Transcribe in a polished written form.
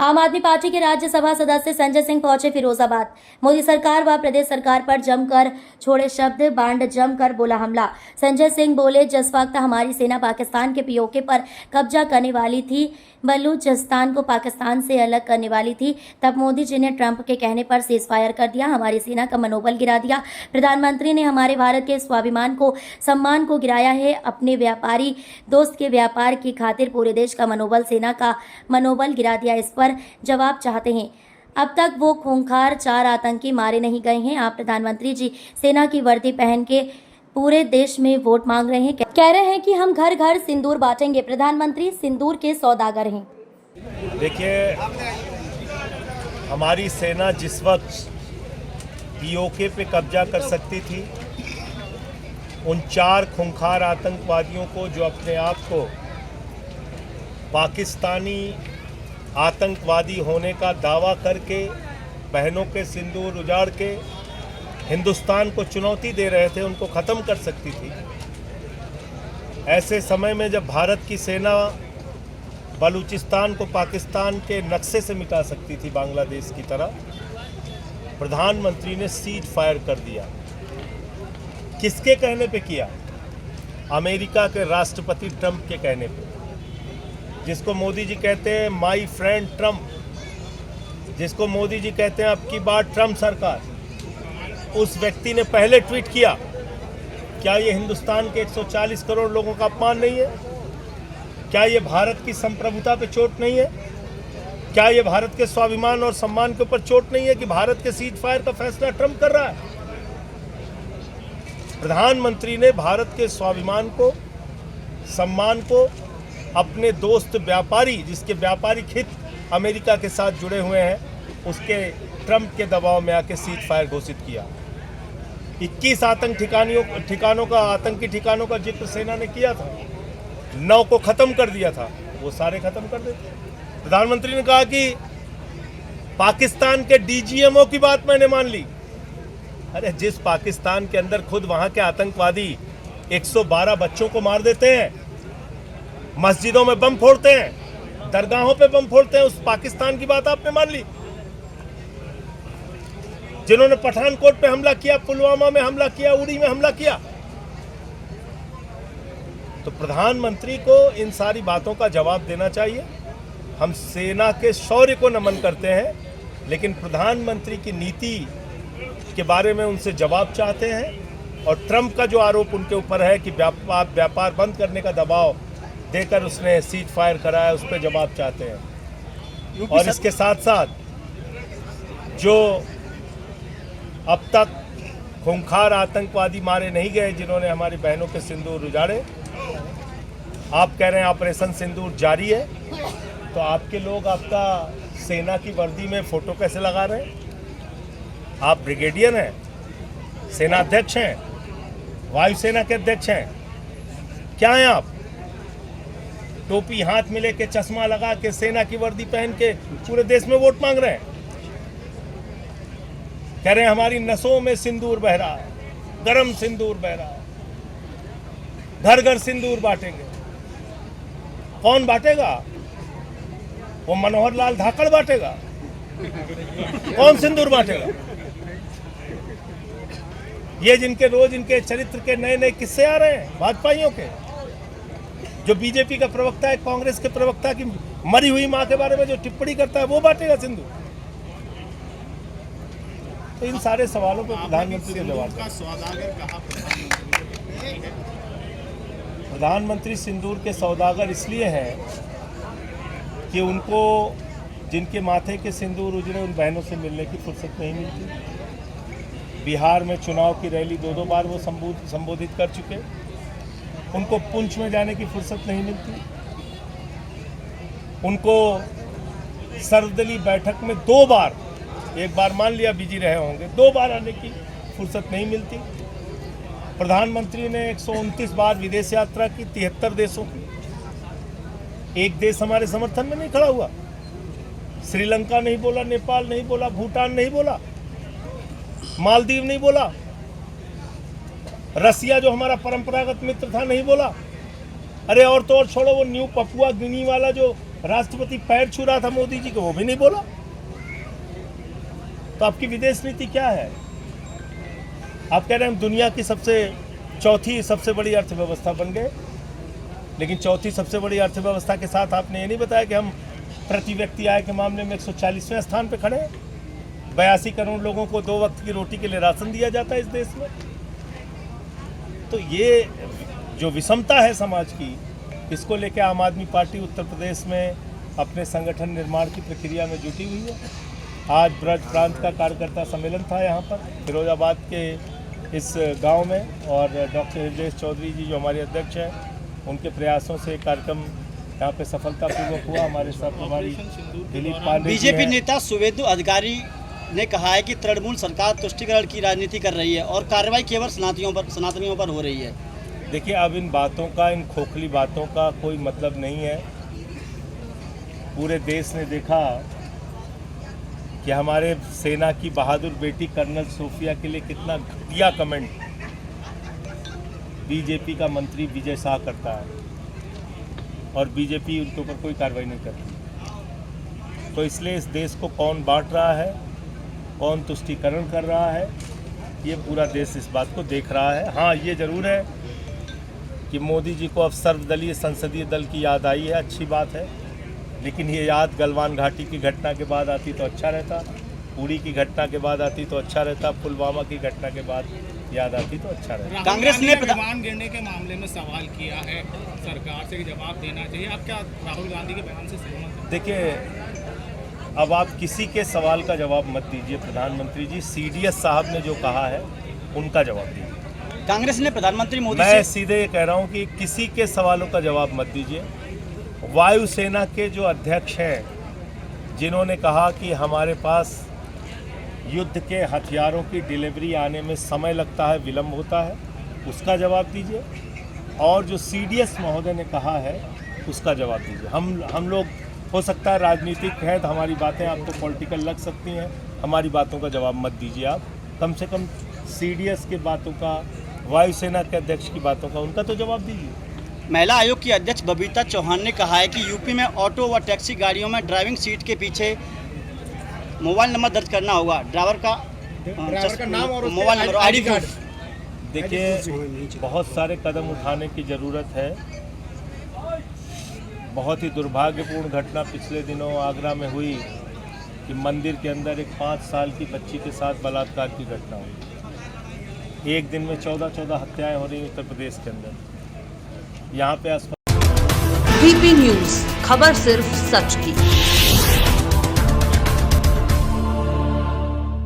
आम आदमी पार्टी के राज्यसभा सदस्य संजय सिंह पहुंचे फिरोजाबाद। मोदी सरकार व प्रदेश सरकार पर जमकर छोड़े शब्द, बांड जमकर बोला हमला। संजय सिंह बोले, जिस वक्त हमारी सेना पाकिस्तान के पीओके पर कब्जा करने वाली थी, बलूचिस्तान को पाकिस्तान से अलग करने वाली थी, तब मोदी जी ने ट्रंप के कहने पर सीज फायर कर दिया, हमारी सेना का मनोबल गिरा दिया। प्रधानमंत्री ने हमारे भारत के स्वाभिमान को, सम्मान को गिराया है। अपने व्यापारी दोस्त के व्यापार की खातिर पूरे देश का मनोबल, सेना का मनोबल गिरा दिया। इस पर जवाब चाहते हैं। अब तक वो खूंखार 4 आतंकी मारे नहीं गए हैं। आप प्रधानमंत्री जी सेना की वर्दी पहन के पूरे देश में वोट मांग रहे हैं, कह रहे हैं कि हम घर घर सिंदूर बांटेंगे। प्रधानमंत्री सिंदूर के सौदागर हैं। देखिए, हमारी सेना जिस वक्त पीओके पे कब्जा कर सकती थी, उन 4 खूंखार आतंकवादियों को, जो अपने आप को पाकिस्तानी आतंकवादी होने का दावा करके बहनों के सिंदूर उजाड़ के हिंदुस्तान को चुनौती दे रहे थे, उनको ख़त्म कर सकती थी। ऐसे समय में जब भारत की सेना बलूचिस्तान को पाकिस्तान के नक्शे से मिटा सकती थी, बांग्लादेश की तरह, प्रधानमंत्री ने सीज फायर कर दिया। किसके कहने पे किया? अमेरिका के राष्ट्रपति ट्रंप के कहने पे, जिसको मोदी जी कहते हैं माई फ्रेंड ट्रंप, जिसको मोदी जी कहते हैं अब की बार ट्रंप सरकार। उस व्यक्ति ने पहले ट्वीट किया, क्या ये हिंदुस्तान के 140 करोड़ लोगों का अपमान नहीं है? क्या ये भारत की संप्रभुता पे चोट नहीं है? क्या ये भारत के स्वाभिमान और सम्मान के ऊपर चोट नहीं है कि भारत के सीज फायर का फैसला ट्रंप कर रहा है? प्रधानमंत्री ने भारत के स्वाभिमान को, सम्मान को, अपने दोस्त व्यापारी, जिसके व्यापारिक हित अमेरिका के साथ जुड़े हुए हैं, उसके ट्रंप के दबाव में आके सीज फायर घोषित किया। 21 आतंकी ठिकानों का जिक्र सेना ने किया था, 9 को खत्म कर दिया था, वो सारे खत्म कर देते। प्रधानमंत्री ने कहा कि पाकिस्तान के डीजीएमओ की बात मैंने मान ली। अरे, जिस पाकिस्तान के अंदर खुद वहां के आतंकवादी 112 बच्चों को मार देते हैं, मस्जिदों में बम फोड़ते हैं, दरगाहों पे बम फोड़ते हैं, उस पाकिस्तान की बात आपने मान ली। जिन्होंने पठानकोट पे हमला किया, पुलवामा में हमला किया, उड़ी में हमला किया। तो प्रधानमंत्री को इन सारी बातों का जवाब देना चाहिए। हम सेना के शौर्य को नमन करते हैं, लेकिन प्रधानमंत्री की नीति के बारे में उनसे जवाब चाहते हैं। और ट्रंप का जो आरोप उनके ऊपर है कि व्यापार बंद करने का दबाव देकर उसने सीज फायर कराया, उस पर जवाब चाहते हैं। और इसके साथ साथ जो अब तक खूंखार आतंकवादी मारे नहीं गए, जिन्होंने हमारी बहनों के सिंदूर उजाड़े, आप कह रहे हैं ऑपरेशन सिंदूर जारी है, तो आपके लोग आपका सेना की वर्दी में फोटो कैसे लगा रहे हैं? आप ब्रिगेडियर हैं, सेना अध्यक्ष हैं, वायुसेना के अध्यक्ष हैं, क्या हैं आप? टोपी हाथ में लेके, चश्मा लगा के, सेना की वर्दी पहन के पूरे देश में वोट मांग रहे हैं। कह रहे हैं हमारी नसों में सिंदूर बह रहा है, गरम सिंदूर बह रहा है, घर घर सिंदूर बांटेंगे। कौन बांटेगा? वो मनोहर लाल धाकड़ बांटेगा? कौन सिंदूर बांटेगा? ये जिनके रोज इनके चरित्र के नए नए किस्से आ रहे हैं, भाजपाइयों के, जो बीजेपी का प्रवक्ता है, कांग्रेस के प्रवक्ता की मरी हुई मां के बारे में जो टिप्पणी करता है, वो बांटेगा सिंदूर? तो इन सारे सवालों पर प्रधानमंत्री को जवाब दें। प्रधानमंत्री सिंदूर के सौदागर इसलिए हैं कि उनको जिनके माथे के सिंदूर उजड़े, उन बहनों से मिलने की फुर्सत नहीं मिलती। बिहार में चुनाव की रैली 2 बार वो संबोधित कर चुके, उनको पुंछ में जाने की फुर्सत नहीं मिलती। उनको सर्वदलीय बैठक में 2 बार, एक बार मान लिया बिजी रहे होंगे, 2 बार आने की फुर्सत नहीं मिलती। प्रधानमंत्री ने 129 बार विदेश यात्रा की, 73 देशों की। एक देश हमारे समर्थन में नहीं खड़ा हुआ। श्रीलंका नहीं बोला, नेपाल नहीं बोला, भूटान नहीं बोला, मालदीव नहीं बोला, रसिया जो हमारा परंपरागत मित्र था नहीं बोला। अरे और तो और छोड़ो, वो न्यू पपुआ गिनी वाला जो राष्ट्रपति पैर छू रहा था मोदी जी को, वो भी नहीं बोला। तो आपकी विदेश नीति क्या है? आप कह रहे हैं हम दुनिया की चौथी सबसे बड़ी अर्थव्यवस्था बन गए, लेकिन चौथी सबसे बड़ी अर्थव्यवस्था के साथ आपने ये नहीं बताया कि हम प्रति व्यक्ति आय के मामले में 140वें स्थान पे खड़े हैं। 82 करोड़ लोगों को 2 वक्त की रोटी के लिए राशन दिया जाता है इस देश में। तो ये जो विषमता है समाज की, इसको लेकर आम आदमी पार्टी उत्तर प्रदेश में अपने संगठन निर्माण की प्रक्रिया में जुटी हुई है। आज ब्रज प्रांत का कार्यकर्ता सम्मेलन था यहाँ पर फिरोजाबाद के इस गांव में, और डॉक्टर हृदय चौधरी जी जो हमारे अध्यक्ष हैं, उनके प्रयासों से कार्यक्रम यहाँ पे सफलतापूर्वक हुआ। हमारे साथ प्रभारी दिलीप पांडे बीजेपी नेता सुवेंदु अधिकारी ने कहा है कि तृणमूल सरकार तुष्टीकरण की राजनीति कर रही है और कार्रवाई केवल सनातनियों पर हो रही है। देखिए, अब इन बातों का, इन खोखली बातों का कोई मतलब नहीं है। पूरे देश ने देखा कि हमारे सेना की बहादुर बेटी कर्नल सोफिया के लिए कितना घटिया कमेंट बीजेपी का मंत्री विजय शाह करता है, और बीजेपी उनके ऊपर कोई कार्रवाई नहीं करती। तो इसलिए इस देश को कौन बांट रहा है, कौन तुष्टीकरण कर रहा है, ये पूरा देश इस बात को देख रहा है। हाँ, ये ज़रूर है कि मोदी जी को अब सर्वदलीय संसदीय दल की याद आई है, अच्छी बात है। लेकिन ये याद गलवान घाटी की घटना के बाद आती तो अच्छा रहता, उड़ी की घटना के बाद आती तो अच्छा रहता, पुलवामा की घटना के बाद याद आती तो अच्छा रहता। कांग्रेस ने विमान गिरने के मामले में सवाल किया है सरकार से कि जवाब देना चाहिए। आप क्या राहुल गांधी के बयान से सहमत हैं? देखिए, अब आप किसी के सवाल का जवाब मत दीजिए। प्रधानमंत्री जी CDS साहब ने जो कहा है उनका जवाब दीजिए। कांग्रेस ने प्रधानमंत्री मोदी मैं सीधे ये कह रहा हूँ कि किसी के सवालों का जवाब मत दीजिए। वायुसेना के जो अध्यक्ष हैं, जिन्होंने कहा कि हमारे पास युद्ध के हथियारों की डिलीवरी आने में समय लगता है, विलम्ब होता है, उसका जवाब दीजिए। और जो CDS महोदय ने कहा है उसका जवाब दीजिए। हम लोग, हो सकता है राजनीतिक है तो हमारी बातें आपको पॉलिटिकल लग सकती हैं, हमारी बातों का जवाब मत दीजिए आप। कम से कम CDS की बातों का, वायुसेना के अध्यक्ष की बातों का, उनका तो जवाब दीजिए। महिला आयोग की अध्यक्ष बबीता चौहान ने कहा है कि यूपी में ऑटो व टैक्सी गाड़ियों में ड्राइविंग सीट के पीछे मोबाइल नंबर दर्ज करना होगा। ड्राइवर का नाम और मोबाइल नंबर, ID कार्ड। देखिए, बहुत सारे कदम उठाने की ज़रूरत है। बहुत ही दुर्भाग्यपूर्ण घटना पिछले दिनों आगरा में हुई कि मंदिर के अंदर एक 5 साल की बच्ची के साथ बलात्कार की घटना हुई। एक दिन में 14 हत्याएं हो रही उत्तर प्रदेश के अंदर। यहाँ पे VP न्यूज़, खबर सिर्फ सच की।